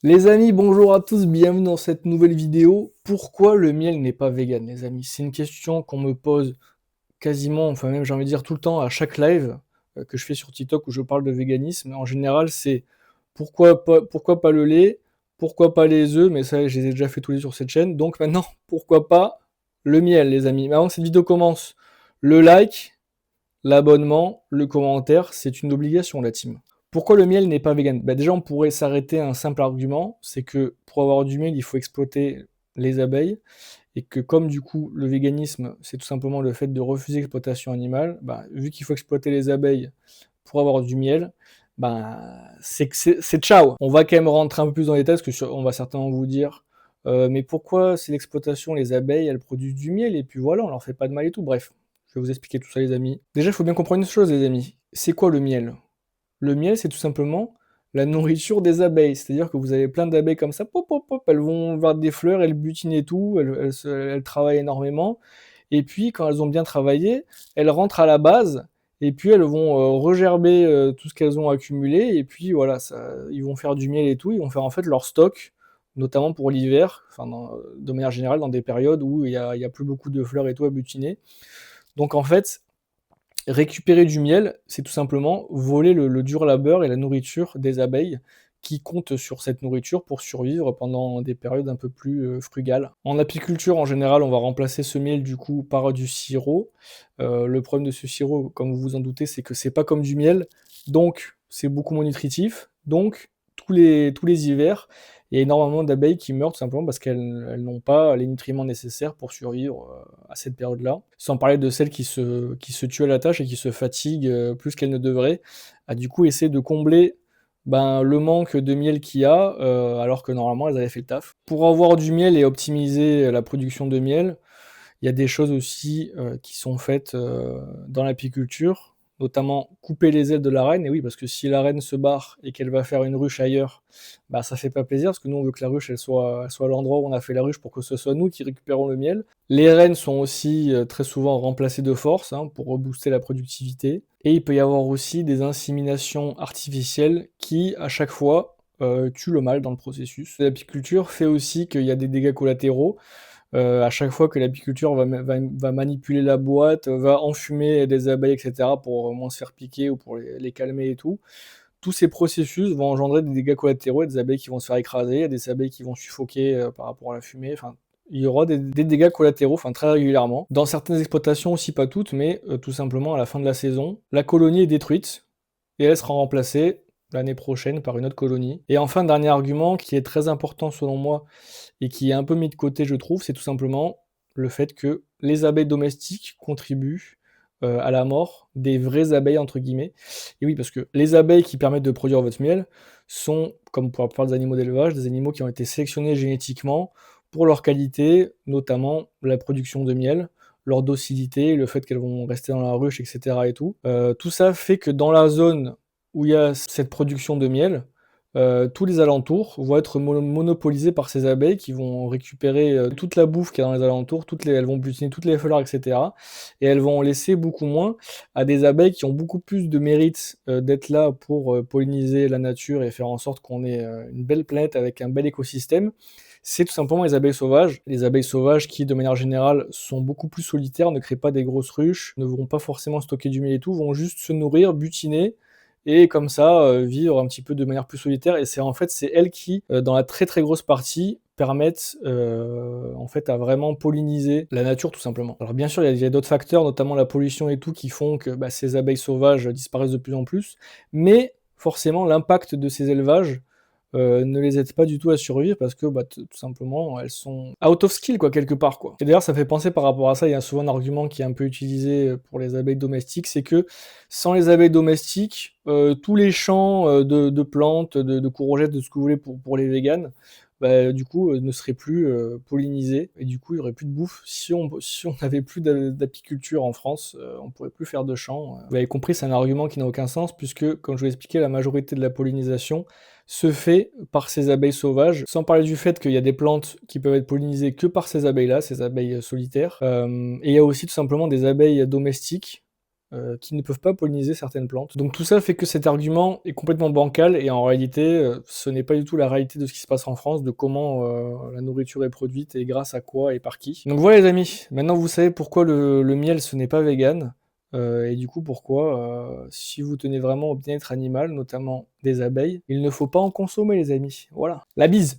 Les amis, bonjour à tous, bienvenue dans cette nouvelle vidéo. Pourquoi le miel n'est pas vegan, les amis? C'est une question qu'on me pose quasiment, enfin même j'ai envie de dire tout le temps à chaque live que je fais sur TikTok où je parle de véganisme. En général, c'est pourquoi pas le lait, pourquoi pas les œufs, mais ça, je les ai déjà fait tous les sur cette chaîne. Donc maintenant, pourquoi pas le miel, les amis? Mais avant que cette vidéo commence, le like, l'abonnement, le commentaire, c'est une obligation, la team. Pourquoi le miel n'est pas vegan? Bah déjà, on pourrait s'arrêter à un simple argument, c'est que pour avoir du miel, il faut exploiter les abeilles, et que comme du coup le véganisme, c'est tout simplement le fait de refuser l'exploitation animale, bah, vu qu'il faut exploiter les abeilles pour avoir du miel, bah, c'est ciao. On va quand même rentrer un peu plus dans les détails, parce que on va certainement vous dire, mais pourquoi c'est l'exploitation, les abeilles, elles produisent du miel, et puis voilà, on leur fait pas de mal et tout. Bref, je vais vous expliquer tout ça, les amis. Déjà, il faut bien comprendre une chose, les amis. C'est quoi le miel? Le miel, c'est tout simplement la nourriture des abeilles. C'est-à-dire que vous avez plein d'abeilles comme ça, pop, pop, pop, elles vont vers des fleurs, elles butinent et tout, elles travaillent énormément. Et puis, quand elles ont bien travaillé, elles rentrent à la base, et puis elles vont regerber tout ce qu'elles ont accumulé, et puis voilà, ils vont faire du miel et tout, ils vont faire en fait leur stock, notamment pour l'hiver, enfin, de manière générale, dans des périodes où il y a plus beaucoup de fleurs et tout à butiner. Donc en fait, récupérer du miel, c'est tout simplement voler le dur labeur et la nourriture des abeilles qui comptent sur cette nourriture pour survivre pendant des périodes un peu plus frugales. En apiculture, en général, on va remplacer ce miel du coup par du sirop. Le problème de ce sirop, comme vous vous en doutez, c'est que c'est pas comme du miel, donc c'est beaucoup moins nutritif. Donc tous les hivers, il y a énormément d'abeilles qui meurent tout simplement parce qu'elles n'ont pas les nutriments nécessaires pour survivre à cette période-là. Sans parler de celles qui se tuent à la tâche et qui se fatiguent plus qu'elles ne devraient, à du coup essayer de combler le manque de miel qu'il y a, alors que normalement elles avaient fait le taf. Pour avoir du miel et optimiser la production de miel, il y a des choses aussi qui sont faites dans l'apiculture, notamment couper les ailes de la reine. Et oui, parce que si la reine se barre et qu'elle va faire une ruche ailleurs, bah ça fait pas plaisir, parce que nous on veut que la ruche elle soit à l'endroit où on a fait la ruche pour que ce soit nous qui récupérons le miel. Les reines sont aussi très souvent remplacées de force pour rebooster la productivité. Et il peut y avoir aussi des inséminations artificielles qui, à chaque fois, tuent le mâle dans le processus. L'apiculture fait aussi qu'il y a des dégâts collatéraux. À chaque fois que l'apiculture va manipuler la boîte, va enfumer des abeilles, etc., pour moins se faire piquer ou pour les calmer et tout. Tous ces processus vont engendrer des dégâts collatéraux, et des abeilles qui vont se faire écraser, des abeilles qui vont suffoquer par rapport à la fumée. Enfin, il y aura des dégâts collatéraux, enfin très régulièrement. Dans certaines exploitations aussi, pas toutes, mais tout simplement à la fin de la saison, la colonie est détruite et elle sera remplacée l'année prochaine par une autre colonie. Et enfin, dernier argument qui est très important selon moi et qui est un peu mis de côté, je trouve, c'est tout simplement le fait que les abeilles domestiques contribuent à la mort des vraies abeilles, entre guillemets. Et oui, parce que les abeilles qui permettent de produire votre miel sont, comme pour la plupart des animaux d'élevage, des animaux qui ont été sélectionnés génétiquement pour leur qualité, notamment la production de miel, leur docilité, le fait qu'elles vont rester dans la ruche, etc. et tout. Tout ça fait que dans la zone où il y a cette production de miel, tous les alentours vont être monopolisés par ces abeilles qui vont récupérer toute la bouffe qu'il y a dans les alentours, elles vont butiner toutes les fleurs, etc. Et elles vont en laisser beaucoup moins à des abeilles qui ont beaucoup plus de mérite d'être là pour polliniser la nature et faire en sorte qu'on ait une belle planète avec un bel écosystème. C'est tout simplement les abeilles sauvages. Les abeilles sauvages qui, de manière générale, sont beaucoup plus solitaires, ne créent pas des grosses ruches, ne vont pas forcément stocker du miel et tout, vont juste se nourrir, butiner, et comme ça vivre un petit peu de manière plus solitaire. Et c'est en fait c'est elles qui, dans la très très grosse partie, permettent en fait à vraiment polliniser la nature tout simplement. Alors bien sûr il y a d'autres facteurs, notamment la pollution et tout, qui font que ces abeilles sauvages disparaissent de plus en plus, mais forcément l'impact de ces élevages ne les aide pas du tout à survivre, parce que tout simplement elles sont out of skill quoi, quelque part quoi. Et d'ailleurs ça fait penser par rapport à ça, il y a souvent un argument qui est un peu utilisé pour les abeilles domestiques, c'est que sans les abeilles domestiques, tous les champs de plantes, de courgettes, de ce que vous voulez pour les véganes, du coup ne seraient plus pollinisés, et du coup il y aurait plus de bouffe. Si on n'avait plus d'apiculture en France, on pourrait plus faire de champs. Vous avez compris, c'est un argument qui n'a aucun sens, puisque comme je vous l'ai expliqué, la majorité de la pollinisation se fait par ces abeilles sauvages, sans parler du fait qu'il y a des plantes qui peuvent être pollinisées que par ces abeilles-là, ces abeilles solitaires. Et il y a aussi tout simplement des abeilles domestiques qui ne peuvent pas polliniser certaines plantes. Donc tout ça fait que cet argument est complètement bancal et en réalité, ce n'est pas du tout la réalité de ce qui se passe en France, de comment, la nourriture est produite et grâce à quoi et par qui. Donc voilà les amis, maintenant vous savez pourquoi le miel ce n'est pas vegan, et du coup pourquoi, si vous tenez vraiment au bien-être animal, notamment des abeilles, il ne faut pas en consommer les amis. Voilà. La bise!